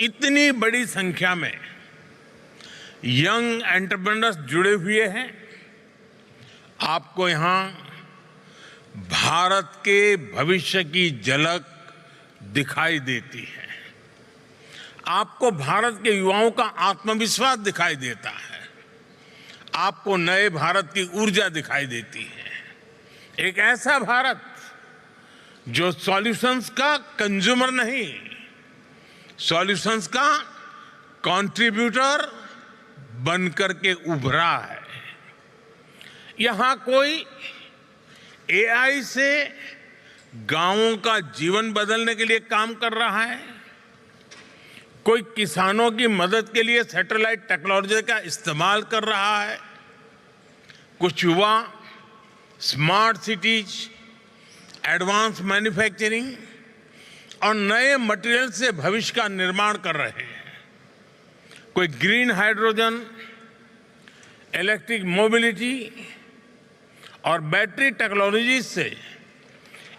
इतनी बड़ी संख्या में यंग एंटरप्रेन्योर्स जुड़े हुए हैं। आपको यहां भारत के भविष्य की झलक दिखाई देती है। आपको भारत के युवाओं का आत्मविश्वास दिखाई देता है। आपको नए भारत की ऊर्जा दिखाई देती है। एक ऐसा भारत जो सॉल्यूशंस का कंज्यूमर नहीं, सॉल्यूशंस का कंट्रीब्यूटर बनकर के उभरा है। यहां कोई एआई से गांवों का जीवन बदलने के लिए काम कर रहा है, कोई किसानों की मदद के लिए सैटेलाइट टेक्नोलॉजी का इस्तेमाल कर रहा है, कुछ युवा स्मार्ट सिटीज, एडवांस मैन्युफैक्चरिंग और नए मटेरियल से भविष्य का निर्माण कर रहे हैं। कोई ग्रीन हाइड्रोजन, इलेक्ट्रिक मोबिलिटी और बैटरी टेक्नोलॉजी से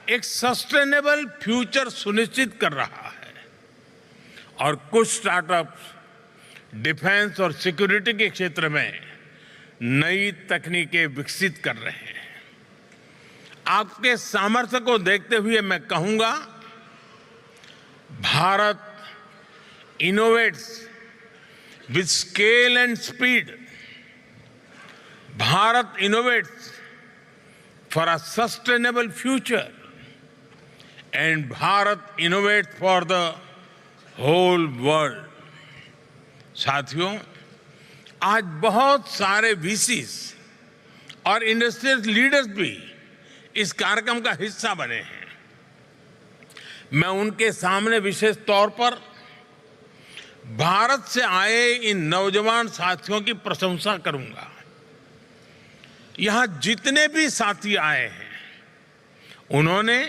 एक सस्टेनेबल फ्यूचर सुनिश्चित कर रहा है। और कुछ स्टार्टअप्स डिफेंस और सिक्योरिटी के क्षेत्र में नई तकनीकें विकसित कर रहे हैं। आपके सामर्थ्य को देखते हुए मैं कहूंगा, Bharat innovates with scale and speed. Bharat innovates for a sustainable future and Bharat innovates for the whole world. साथियों, आज बहुत सारे वीसीज और इंडस्ट्रियल लीडर्स भी इस कार्यक्रम का हिस्सा बने हैं। मैं उनके सामने विशेष तौर पर भारत से आए इन नौजवान साथियों की प्रशंसा करूंगा। यहां जितने भी साथी आए हैं, उन्होंने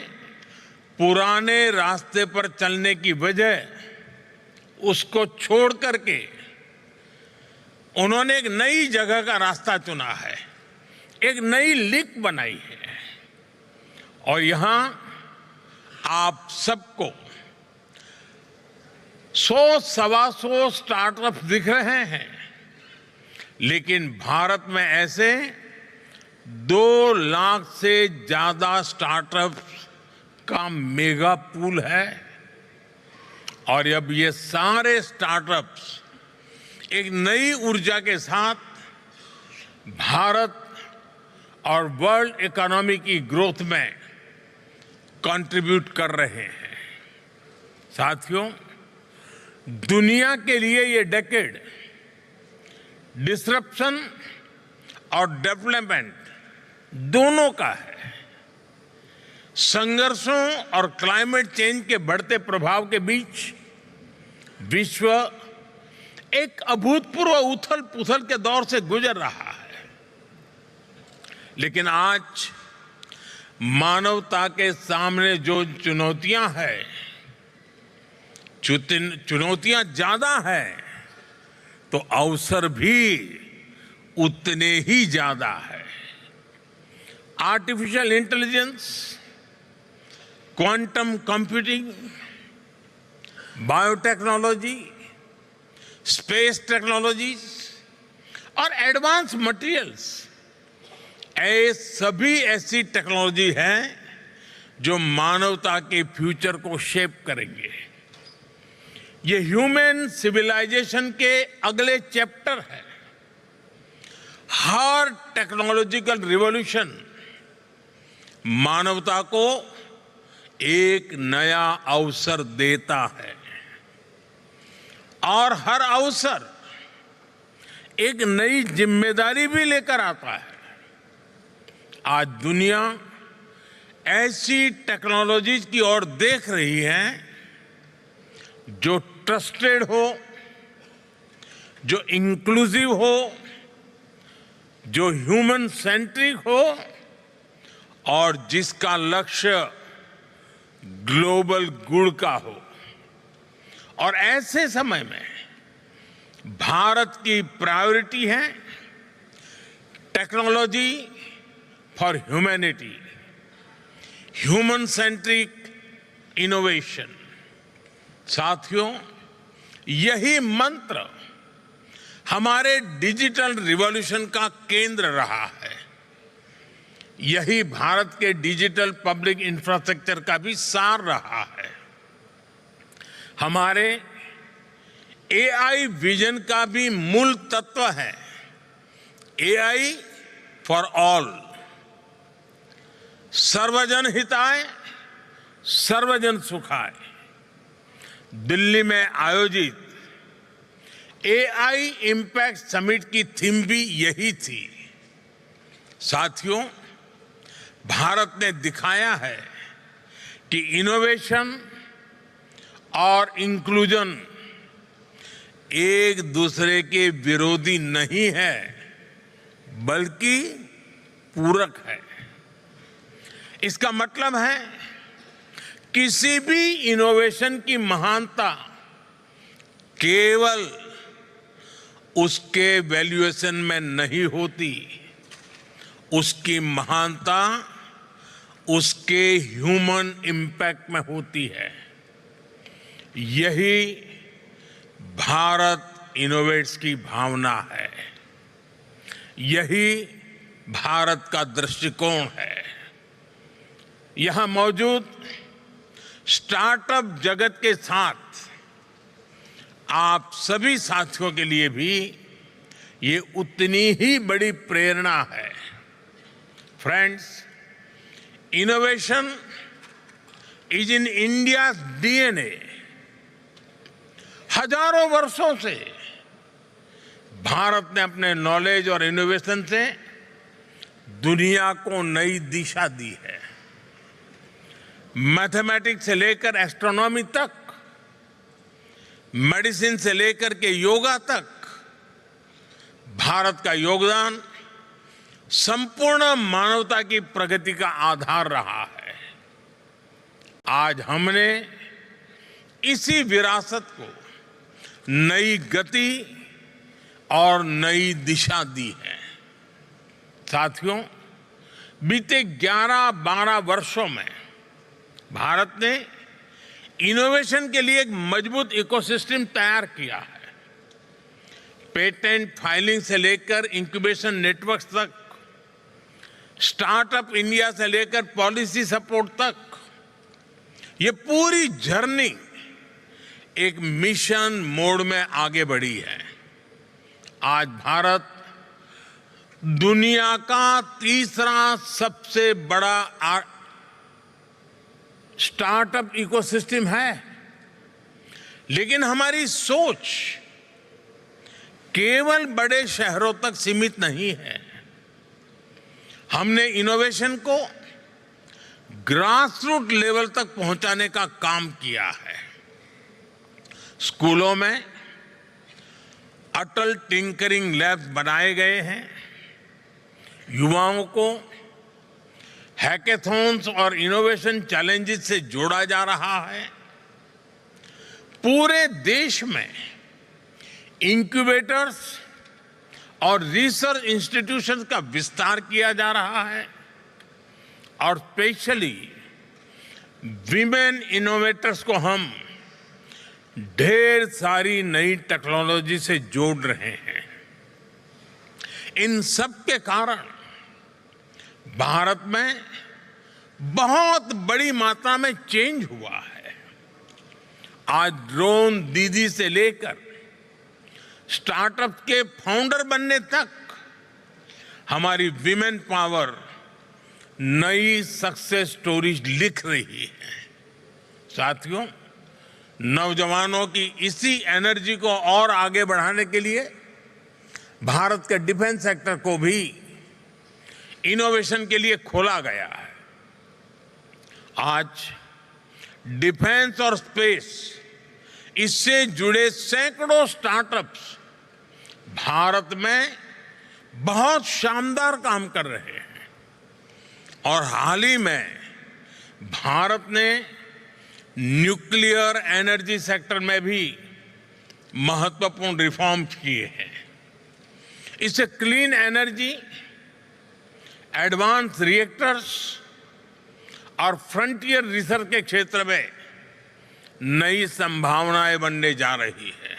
पुराने रास्ते पर चलने की वजह उसको छोड़ करके उन्होंने एक नई जगह का रास्ता चुना है, एक नई लीक बनाई है। और यहां आप सबको 100-125 स्टार्टअप दिख रहे हैं, लेकिन भारत में ऐसे 2 लाख से ज्यादा स्टार्टअप का मेगा पूल है। और अब ये सारे स्टार्टअप्स एक नई ऊर्जा के साथ भारत और वर्ल्ड इकोनॉमी की ग्रोथ में कंट्रीब्यूट कर रहे हैं। साथियों, दुनिया के लिए ये डेकेड डिसरप्शन और डेवलपमेंट दोनों का है। संघर्षों और क्लाइमेट चेंज के बढ़ते प्रभाव के बीच विश्व एक अभूतपूर्व उथल पुथल के दौर से गुजर रहा है। लेकिन आज मानवता के सामने जो चुनौतियां हैं, चुनौतियां ज्यादा हैं, तो अवसर भी उतने ही ज्यादा है। Artificial intelligence, quantum computing, biotechnology, space technologies और एडवांस मटेरियल्स, ये सभी ऐसी टेक्नोलॉजी हैं जो मानवता के फ्यूचर को शेप करेंगे। ये ह्यूमन सिविलाइजेशन के अगले चैप्टर है। हर टेक्नोलॉजिकल रिवॉल्यूशन मानवता को एक नया अवसर देता है, और हर अवसर एक नई जिम्मेदारी भी लेकर आता है। आज दुनिया ऐसी टेक्नोलॉजीज की ओर देख रही है जो ट्रस्टेड हो, जो इंक्लूसिव हो, जो ह्यूमन सेंट्रिक हो और जिसका लक्ष्य ग्लोबल गुड का हो। और ऐसे समय में भारत की प्रायोरिटी है technology for humanity, human centric innovation. साथियों, यही मंत्र हमारे डिजिटल रिवॉल्यूशन का केंद्र रहा है। यही भारत के डिजिटल पब्लिक इंफ्रास्ट्रक्चर का भी सार रहा है। हमारे एआई विजन का भी मूल तत्व है एआई फॉर ऑल, सर्वजन हिताय सर्वजन सुखाय। दिल्ली में आयोजित एआई इम्पैक्ट समिट की थीम भी यही थी। साथियों, भारत ने दिखाया है कि इनोवेशन और इंक्लूजन एक दूसरे के विरोधी नहीं है, बल्कि पूरक है। इसका मतलब है किसी भी इनोवेशन की महानता केवल उसके वैल्यूएशन में नहीं होती, उसकी महानता उसके ह्यूमन इम्पैक्ट में होती है। यही भारत इनोवेट्स की भावना है, यही भारत का दृष्टिकोण है। यहां मौजूद स्टार्टअप जगत के साथ आप सभी साथियों के लिए भी ये उतनी ही बड़ी प्रेरणा है। Friends, innovation is in India DNA. हजारों वर्षों से भारत ने अपने नॉलेज और इनोवेशन से दुनिया को नई दिशा दी है। मैथमेटिक्स से लेकर एस्ट्रोनॉमी तक, मेडिसिन से लेकर के योगा तक, भारत का योगदान संपूर्ण मानवता की प्रगति का आधार रहा है। आज हमने इसी विरासत को नई गति और नई दिशा दी है। साथियों, बीते 11-12 वर्षों में भारत ने इनोवेशन के लिए एक मजबूत इकोसिस्टम तैयार किया है। पेटेंट फाइलिंग से लेकर इंक्यूबेशन नेटवर्क तक, स्टार्टअप इंडिया से लेकर पॉलिसी सपोर्ट तक, ये पूरी जर्नी एक मिशन मोड में आगे बढ़ी है। आज भारत दुनिया का तीसरा सबसे बड़ा स्टार्टअप इकोसिस्टम है, लेकिन हमारी सोच केवल बड़े शहरों तक सीमित नहीं है। हमने इनोवेशन को ग्रासरूट लेवल तक पहुंचाने का काम किया है। स्कूलों में अटल टिंकरिंग लैब्स बनाए गए हैं। युवाओं को हैकेथॉन्स और इनोवेशन चैलेंजेस से जोड़ा जा रहा है। पूरे देश में इंक्यूबेटर्स और रिसर्च इंस्टीट्यूशंस का विस्तार किया जा रहा है और स्पेशली विमेन इनोवेटर्स को हम ढेर सारी नई टेक्नोलॉजी से जोड़ रहे हैं। इन सब के कारण भारत में बहुत बड़ी मात्रा में चेंज हुआ है। आज ड्रोन दीदी से लेकर स्टार्टअप के फाउंडर बनने तक हमारी विमेन पावर नई सक्सेस स्टोरीज लिख रही है। साथियों, नौजवानों की इसी एनर्जी को और आगे बढ़ाने के लिए भारत के डिफेंस सेक्टर को भी इनोवेशन के लिए खोला गया है। आज डिफेंस और स्पेस, इससे जुड़े सैकड़ों स्टार्टअप्स भारत में बहुत शानदार काम कर रहे हैं और हाल ही में भारत ने न्यूक्लियर एनर्जी सेक्टर में भी महत्वपूर्ण रिफॉर्म्स किए हैं। इससे क्लीन एनर्जी, एडवांस रिएक्टर्स और फ्रंटियर रिसर्च के क्षेत्र में नई संभावनाएं बनने जा रही है।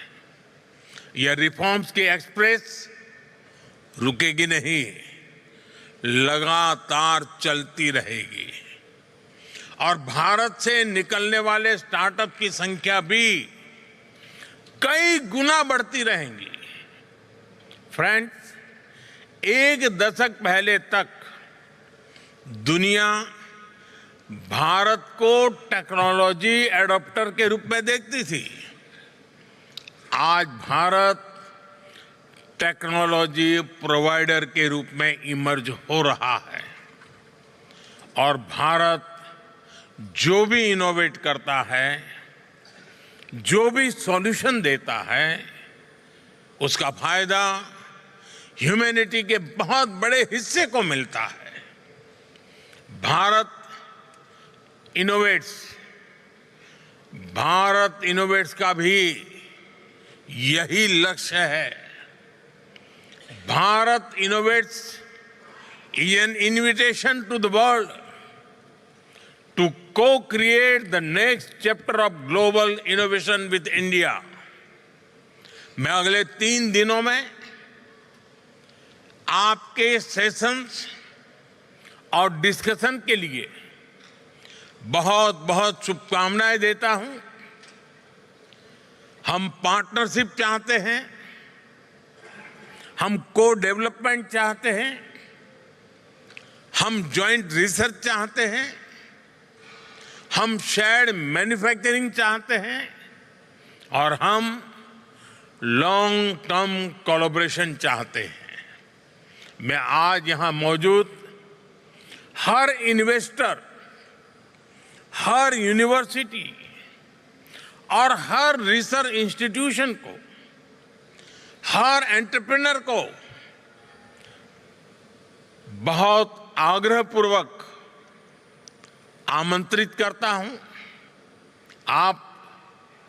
यह रिफॉर्म्स की एक्सप्रेस रुकेगी नहीं, लगातार चलती रहेगी और भारत से निकलने वाले स्टार्टअप की संख्या भी कई गुना बढ़ती रहेंगी। फ्रेंड्स, एक दशक पहले तक दुनिया भारत को टेक्नोलॉजी एडॉप्टर के रूप में देखती थी। आज भारत टेक्नोलॉजी प्रोवाइडर के रूप में इमर्ज हो रहा है और भारत जो भी इनोवेट करता है, जो भी सॉल्यूशन देता है, उसका फायदा ह्यूमैनिटी के बहुत बड़े हिस्से को मिलता है। भारत इनोवेट्स का भी यही लक्ष्य है। Bharat innovates is an invitation to the world to co-create the next chapter of global innovation with India. मैं अगले 3 दिनों में आपके सेशंस और डिस्कशन के लिए बहुत बहुत शुभकामनाएं देता हूं। हम पार्टनरशिप चाहते हैं, हम को डेवलपमेंट चाहते हैं, हम जॉइंट रिसर्च चाहते हैं, हम शेयर्ड मैन्युफैक्चरिंग चाहते हैं और हम लॉन्ग टर्म कोलैबोरेशन चाहते हैं। मैं आज यहां मौजूद हर इन्वेस्टर, हर यूनिवर्सिटी और हर रिसर्च इंस्टीट्यूशन को, हर एंटरप्रेन्योर को बहुत आग्रहपूर्वक आमंत्रित करता हूं। आप